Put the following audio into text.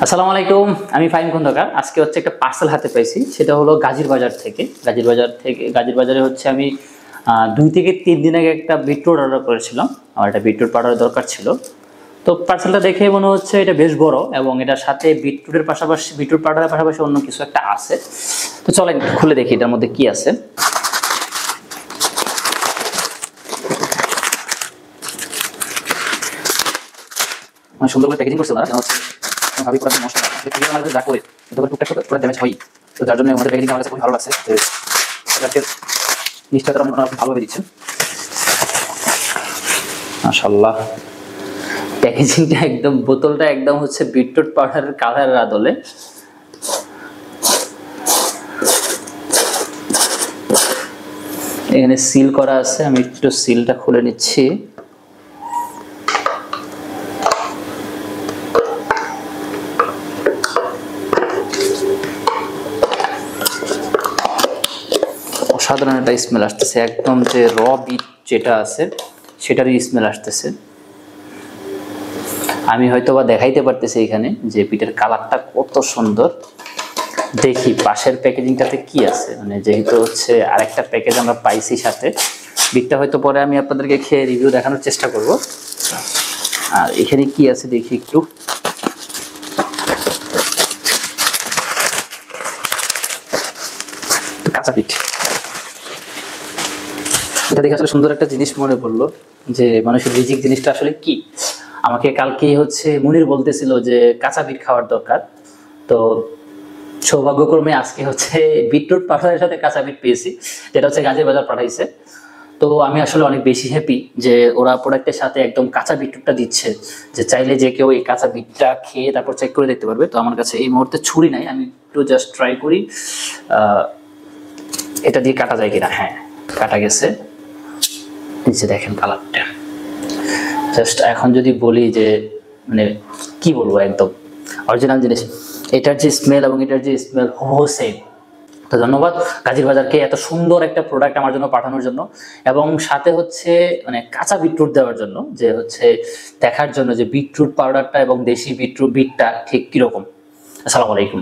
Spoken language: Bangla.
আসসালামু আলাইকুম, আমি ফাহিম খন্দকার। আজকে হচ্ছে একটা পার্সেল হাতে পাইছি, সেটা হলো গাজীর বাজার থেকে। গাজীর বাজারে হচ্ছে আমি 2 থেকে 3 দিন আগে একটা বিটরুট অর্ডার করেছিলাম। আমার একটা বিটরুট পাউডারের দরকার ছিল। তো পার্সেলটা দেখে মনে হচ্ছে এটা বেশ বড় এবং এটার সাথে বিটরুট পাউডারের পাশাপাশি অন্য কিছু একটা আছে। তো চলেন খুলে দেখি এটার মধ্যে কি আছে। সুন্দর করে প্যাকেজিং করছে না, ভাবি করার মশলা যা করে টুকটাক করে ড্যামেজ হয়। তো যার জন্য আমাদের প্যাকেজিং আমার কাছে খুবই ভালো লাগছে। নিশ্চয়ই তারা ভালোভাবে দিচ্ছেন, মাশাআল্লাহ। প্যাকেজিংটা একদম, বোতলটা একদম হচ্ছে বিটরুট পাউডারের কালারের আদলে। এখানে সিল করা আছে, আমি একটু সিলটা খুলে নিচ্ছি। সাধারণ একটা স্মেল আসতেছে, একদম যে র বিট যেটা আছে সেটারই স্মেল আসতেছে। আমি হয়তো বা দেখাইতে পারতেছি এখানে যে বিটের কালারটা কত সুন্দর। দেখি পাশের প্যাকেজিংটাতে কি আছে, মানে যেহেতু হচ্ছে আরেকটা প্যাকেজ আমরা পাইছি সাথে। বিটটা হয়তো পরে আমি আপনাদেরকে খেয়ে রিভিউ দেখানোর চেষ্টা করব। আর এখানে কি আছে দেখি একটু। কাঁচা বিট, এটা দেখে আসলে সুন্দর একটা জিনিস মনে পড়লো যে মানুষের রিজিক জিনিসটা আসলে কি। আমাকে কালকে হচ্ছে মুনির বলতেছিল যে কাঁচা বিট খাওয়ার দরকার। তো সৌভাগ্যক্রমে আজকে হচ্ছে বিটরুট পাউডারের সাথে কাঁচা বিট পেয়েছি, যেটা হচ্ছে গাজীর বাজার পাঠাইছে। তো আমি আসলে অনেক বেশি হ্যাপি যে ওরা প্রোডাক্টের সাথে একদম কাঁচা বিটরুটটা দিচ্ছে, যে চাইলে যে কেউ এই কাঁচা বিটটা খেয়ে তারপর চেক করে দেখতে পারবে। তো আমার কাছে এই মুহূর্তে ছুরি নাই, আমি একটু জাস্ট ট্রাই করি এটা দিয়ে কাটা যায় কিনা। হ্যাঁ, কাটা গেছে। নিচে দেখেন কালারটা, জাস্ট এখন যদি বলি যে মানে কি বলবো, একদম অরিজিনাল জিনিস। এটার যে স্মেল এবং এটার যে স্মেল হুবহু সেম। তো ধন্যবাদ গাজীর বাজারকে এত সুন্দর একটা প্রোডাক্ট আমার জন্য পাঠানোর জন্য, এবং সাথে হচ্ছে মানে কাঁচা বিটরুট দেওয়ার জন্য, যে হচ্ছে দেখার জন্য যে বিটরুট পাউডারটা এবং দেশি বিটটা ঠিক কিরকম। আসসালামু আলাইকুম।